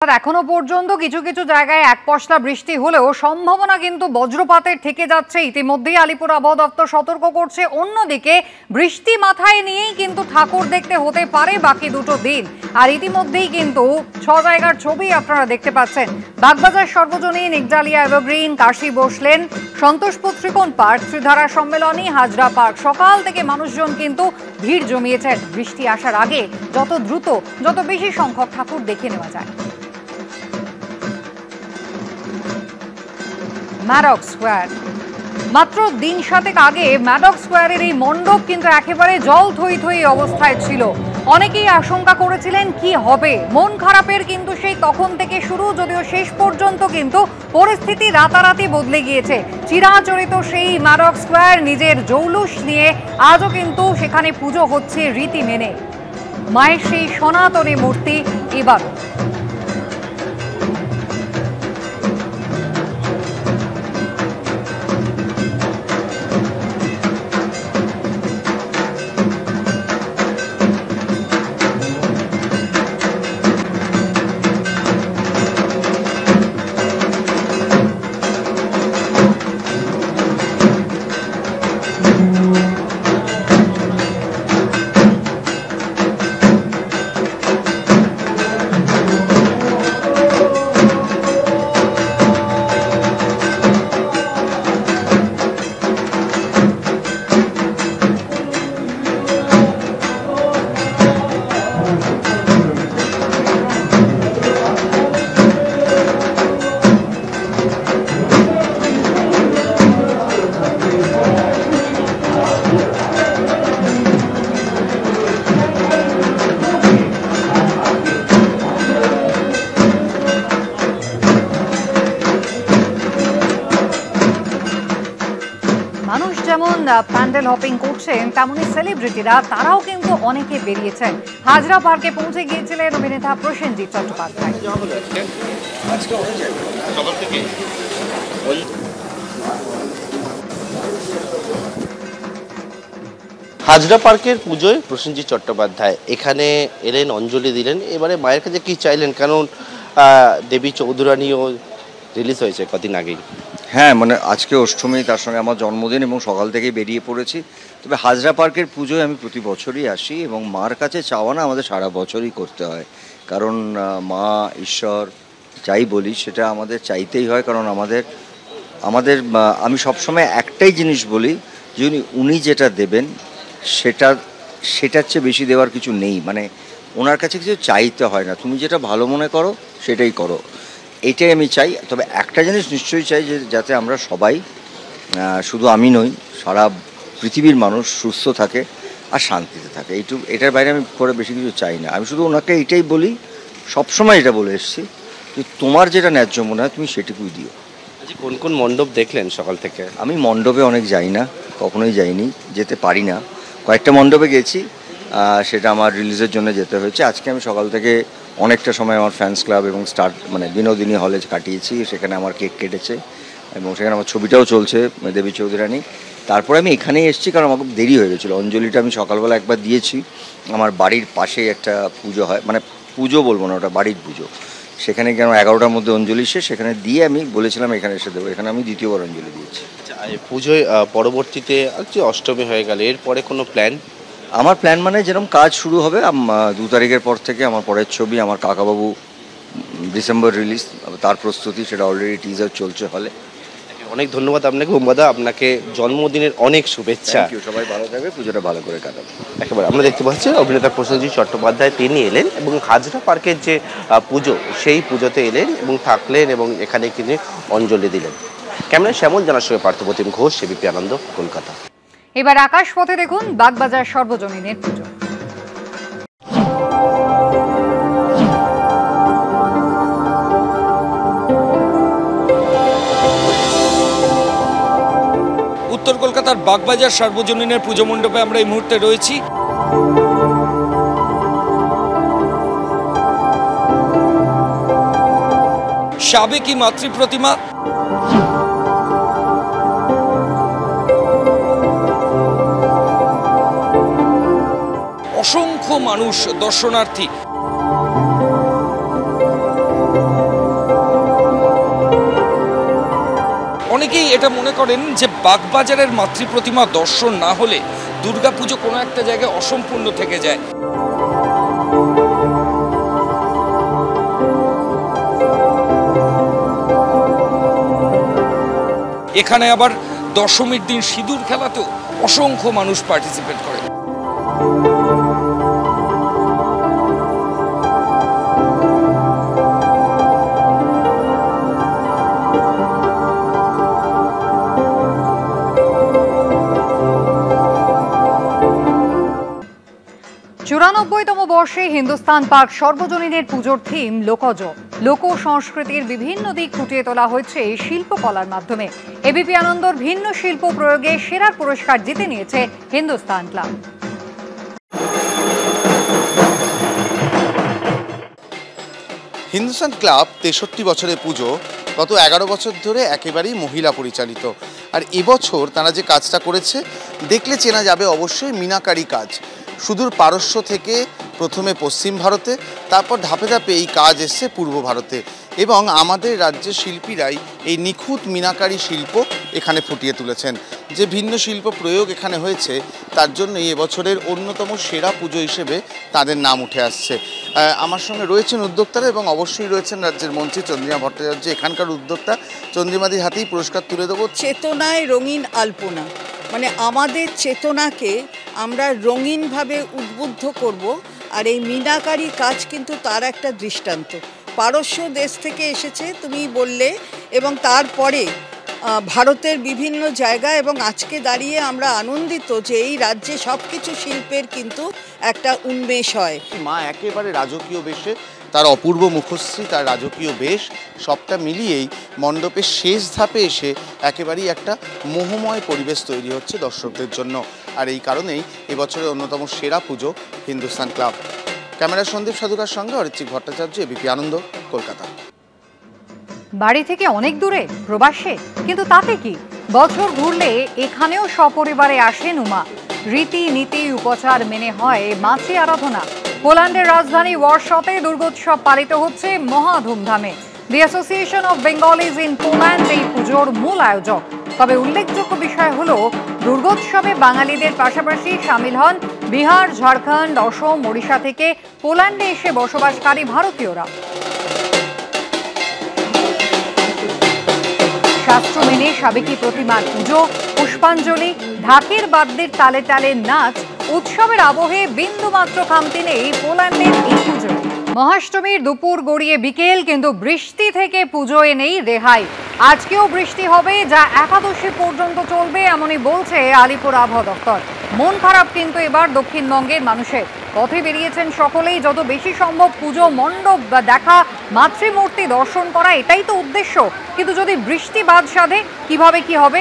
এখনো পর্যন্ত কিছু কিছু জায়গায় এক পশলা বৃষ্টি হলেও সম্ভাবনা কিন্তু বজ্রপাতের থেকে যাচ্ছে। ইতিমধ্যেই আলিপুর আবহাওয়া দপ্তর সতর্ক করছে। অন্যদিকে বৃষ্টি মাথায় নিয়েই কিন্তু ঠাকুর দেখতে হতে পারে বাকি দুটো দিন। আর ইতিমধ্যেই কিন্তু 6 জায়গার ছবি আপনারা দেখতে পাচ্ছেন। বাগবাজার সর্বজনীন, ইকডালিয়া এভারগ্রিন, কাশী বসলেন, সন্তোষপুর ত্রিকোণ পার্ক, ত্রিধারা সম্মেলনী, হাজরা পার্ক। সকাল থেকে মানুষজন কিন্তু ভিড় জমিয়েছেন বৃষ্টি আসার আগে যত দ্রুত যত বেশি সংখ্যক ঠাকুর দেখে নেওয়া যায়। ম্যাডক স্কোয়ার, মাত্র দিন সাতেক আগে ম্যাডক স্কোয়ারের এই মণ্ডপ কিন্তু একেবারে জল থই থই অবস্থায় ছিল। অনেকেই আশঙ্কা করেছিলেন কি হবে। মন খারাপের কিন্তু সেই তখন থেকে শুরু, যদিও শেষ পর্যন্ত কিন্তু পরিস্থিতি রাতারাতি বদলে গিয়েছে। চিরাচরিত সেই ম্যাডক স্কোয়ার নিজের জৌলুস নিয়ে আজও কিন্তু সেখানে পুজো হচ্ছে রীতি মেনে। মায়ের সেই সনাতনী মূর্তি এবার মানুষ যেমন প্যান্ডেল হপিং করছেন, তেমনি সেলিব্রিটিরা তারাও কিন্তু অনেকে বেরিয়েছেন। হাজরা পার্কে পৌঁছে গিয়েছিলেন অভিনেতা প্রসেনজিৎ চট্টোপাধ্যায়। হাজরা পার্কের পুজোয় প্রসেনজিৎ চট্টোপাধ্যায় এখানে এলেন, অঞ্জলি দিলেন। এবারে মায়ের কাছে কি চাইলেন, কারণ দেবী চৌধুরানীও রিলিজ হয়েছে কদিন আগেই। হ্যাঁ, মানে আজকে অষ্টমী, তার সঙ্গে আমার জন্মদিন এবং সকাল থেকেই বেরিয়ে পড়েছি। তবে হাজরা পার্কের পুজোয় আমি প্রতি বছরই আসি এবং মার কাছে চাওয়া না আমাদের সারা বছরই করতে হয়। কারণ মা, ঈশ্বর যাই বলি সেটা আমাদের চাইতেই হয়। কারণ আমাদের আমি সবসময় একটাই জিনিস বলি যে উনি যেটা দেবেন সেটার চেয়ে বেশি দেওয়ার কিছু নেই। মানে ওনার কাছে কিছু চাইতে হয় না, তুমি যেটা ভালো মনে করো সেটাই করো, এটাই আমি চাই। তবে একটা জিনিস নিশ্চয়ই চাই যে যাতে আমরা সবাই, শুধু আমি নই, সারা পৃথিবীর মানুষ সুস্থ থাকে আর শান্তিতে থাকে। এটার বাইরে আমি করে বেশি কিছু চাই না। আমি শুধু ওনাকে এটাই বলি, সবসময় এটা বলে এসেছি যে তোমার যেটা ন্যায্য মনে হয় তুমি সেটুকুই দিও। আজ কোন কোন মণ্ডপ দেখলেন সকাল থেকে? আমি মণ্ডপে অনেক যাই না, কখনোই যাইনি, যেতে পারি না। কয়েকটা মণ্ডপে গেছি, সেটা আমার রিলিজের জন্য যেতে হয়েছে। আজকে আমি সকাল থেকে অনেকটা সময় আমার ফ্যান্স ক্লাব এবং বিনোদিনী হলে কাটিয়েছি। সেখানে আমার কেক কেটেছে এবং সেখানে আমার ছবিটাও চলছে দেবী চৌধুরানী। তারপরে আমি এখানেই এসেছি কারণ আমার খুব দেরি হয়ে গেছিলো। অঞ্জলিটা আমি সকালবেলা একবার দিয়েছি। আমার বাড়ির পাশেই একটা পুজো হয়, মানে পুজো বলবো না, ওটা বাড়ির পুজো। সেখানে গিয়ে আমার 11টার মধ্যে অঞ্জলি সেখানে দিয়ে আমি বলেছিলাম এখানে এসে দেবো। এখানে আমি দ্বিতীয়বার অঞ্জলি দিয়েছি। পুজোয় পরবর্তীতে যে অষ্টমী হয়ে গেল, এরপরে কোনো প্ল্যান? আমার প্ল্যান মানে যেরকম কাজ শুরু হবে 2 তারিখের পর থেকে আমার পরের ছবি আমার কাকাবাবু ডিসেম্বর রিলিজ, তার প্রস্তুতি, সেটা অলরেডি টিজার চলছে হলে। অনেক ধন্যবাদ আপনাকে ওমবাদা, আপনাকে জন্মদিনের অনেক শুভেচ্ছা। সবাই ভালো থাকবে, পুজোটা ভালো করে কাটাবে। একেবারে আমরা দেখতে পাচ্ছি অভিনেতা প্রসেনজিৎ চট্টোপাধ্যায় তিনি এলেন এবং হাজরা পার্কের যে পুজো সেই পুজোতে এলেন এবং থাকলেন এবং এখানে তিনি অঞ্জলি দিলেন। ক্যামেরায় শ্যামল জানার সঙ্গে পার্থপ্রতিম ঘোষ, এবিপি আনন্দ, কলকাতা। এবার আকাশপথে দেখুন বাগবাজার সর্বজনীনের পুজো। উত্তর কলকাতার বাগবাজার সর্বজনীনের পুজো মণ্ডপে আমরা এই মুহূর্তে রয়েছি। সাবেকি মাতৃ প্রতিমা, অসংখ্য মানুষ দর্শনার্থী। অনেকেই এটা মনে করেন যে বাগবাজারের মাতৃ প্রতিমা দর্শন না হলে দুর্গাপুজো কোনো একটা জায়গায় অসম্পূর্ণ থেকে যায়। এখানে আবার দশমীর দিন সিঁদুর খেলাতেও অসংখ্য মানুষ পার্টিসিপেট করে। চুরানব্বইতম বর্ষে হিন্দুস্তান পার্ক সর্বজনীনের পুজোর থিম লোকজ। লোক সংস্কৃতির বিভিন্ন দিক ফুটিয়ে তোলা হয়েছে শিল্পকলার মাধ্যমে। এবিপি আনন্দর ভিন্ন শিল্প প্রয়োগে সেরার পুরস্কার জিতে নিয়েছে হিন্দুস্তান ক্লাব। হিন্দুস্তান ক্লাব 63 বছরের পুজো গত 11 বছর ধরে একেবারেই মহিলা পরিচালিত। আর এবছর তারা যে কাজটা করেছে দেখলে চেনা যাবে অবশ্যই মিনাকারি কাজ। সুদূর পারস্য থেকে প্রথমে পশ্চিম ভারতে, তারপর ধাপে ধাপে এই কাজ এসছে পূর্ব ভারতে, এবং আমাদের রাজ্যের শিল্পীরাই এই নিখুঁত মিনাকারি শিল্প এখানে ফুটিয়ে তুলেছেন। যে ভিন্ন শিল্প প্রয়োগ এখানে হয়েছে তার জন্যই এবছরের অন্যতম সেরা পুজো হিসেবে তাদের নাম উঠে আসছে। আমার সঙ্গে রয়েছেন উদ্যোক্তারা এবং অবশ্যই রয়েছেন রাজ্যের মন্ত্রী চন্দ্রিমা ভট্টাচার্য, এখানকার উদ্যোক্তা। চন্দ্রিমাদির হাতেই পুরস্কার তুলে দেবো। চেতনায় রঙিন আলপনা, মানে আমাদের চেতনাকে আমরা রঙিনভাবে উদ্বুদ্ধ করব। আর এই মিনাকারি কাজ কিন্তু তার একটা দৃষ্টান্ত। পারস্য দেশ থেকে এসেছে তুমি বললে, এবং তারপরে ভারতের বিভিন্ন জায়গা, এবং আজকে দাঁড়িয়ে আমরা আনন্দিত যে এই রাজ্যে সব কিছু শিল্পের কিন্তু একটা উন্মেষ হয়। মা একেবারে রাজকীয় বেশে, তার অপূর্ব মুখশ্রী, তার রাজকীয় বেশ সবটা মিলিয়েই মণ্ডপের শেষ ধাপে এসে একেবারেই একটা মোহময় পরিবেশ তৈরি হচ্ছে দর্শকদের জন্য। আর এই কারণেই এবছরের অন্যতম সেরা পুজো হিন্দুস্তান ক্লাব। ক্যামেরা সন্দীপ সাধুকার সঙ্গে অরিত্রিক ভট্টাচার্য, এবিপি আনন্দ, কলকাতা। বাড়ি থেকে অনেক দূরে প্রবাসে, কিন্তু তাতে কি, বছর ঘুরলে এখানেও সপরিবারে আসেন উমা। রীতি নীতি উপচার মেনে হয় মাতৃ আরাধনা। পোল্যান্ডের রাজধানী ওয়ারশতে দুর্গোৎসব পালিত হচ্ছে মহা ধুমধামে। The association of Bengalis in Poland এই পুজোর মূল আয়োজক। তবে উল্লেখযোগ্য বিষয় হলো দুর্গোৎসবে বাঙালিদের পাশাপাশি সামিল হন বিহার, ঝাড়খণ্ড, অসম, ওড়িশা থেকে পোল্যান্ডে এসে বসবাসকারী ভারতীয়রা। শাস্ত্র মেনে সাবেকি প্রতিমার পুজো, পুষ্পাঞ্জলি, ঢাকের বাদ্যের তালে তালে নাচ, উৎসবের আবহে বিন্দুমাত্র খামতি নেই পোল্যান্ডের এই পুজো। মহাষ্টমীর দুপুর গড়িয়ে বিকেল, কিন্তু বৃষ্টি থেকে পুজোয় নেই রেহাই। আজকেও বৃষ্টি হবে, যা একাদশী পর্যন্ত চলবে, এমনই বলছে আলিপুর আবহাওয়া দপ্তর। মন খারাপ কিন্তু এবার দক্ষিণবঙ্গের মানুষের। পথে বেরিয়েছেন সকলেই, যত বেশি সম্ভব পুজো মণ্ডপ দেখা, মাতৃমূর্তি দর্শন করা, এটাই তো উদ্দেশ্য। কিন্তু যদি বৃষ্টি বাদ সাধে, কিভাবে কি হবে